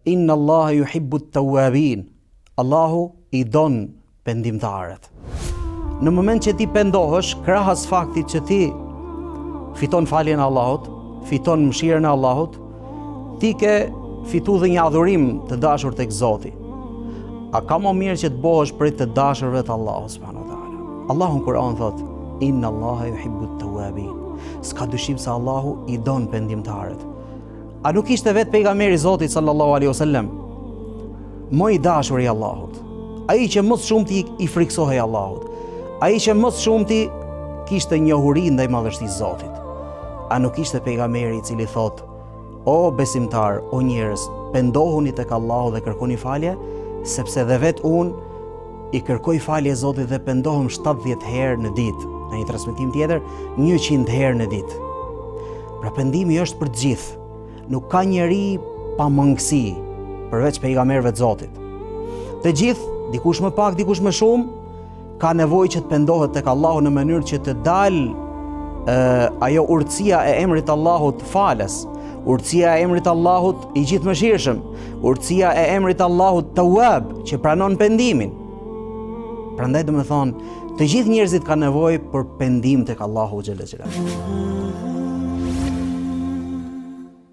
Inna Allaha yuhibbu at-tawwabin. Allahu i don pendimtarët. Në moment që ti pendohesh, krahas faktit që ti fiton faljen e Allahut, fiton mëshirën e Allahut, ti ke fitu dhe një adhurim të dashur tek Zoti. A ka më mirë që të bëhesh prej të dashurve të Allahut subhanahu wa taala? Allahu në Kur'an thot: Inna Allaha yuhibbu at-tawwabin. S'ka dyshim se Allahu i don pendimtarët. A nuk ishte vetë pejgamberi Zotit sallallahu alaihi wasallam më i dashur i Allahut? Ai që më shumë ti i friksohej Allahut. Ai që më shumë ti kishte njohuri ndaj madhështisë Zotit. A nuk ishte pejgamberi i cili thot: O besimtar, o njerëz, pendohuni tek Allahu dhe kërkoni falje, sepse dhe vetë unë i kërkoj falje Zotit dhe pendohem 70 herë në ditë. Në një transmetim tjetër, 100 herë në ditë. Pra pendimi është për të gjithë. Nuk ka njeri pa mangësi përveç pejgamberëve të Zotit. Të gjithë, dikush më pak, dikush më shumë, ka nevojë që të pendohet tek Allahu në mënyrë që të dalë ajo urtësia e emrit Allahut falës, urtësia e emrit Allahut i gjithëmëshirshëm, urtësia e emrit Allahut Tawwab, që pranon pendimin. Prandaj do të thonë, të gjithë njerëzit kanë nevojë për pendim tek Allahu xhalla xhela.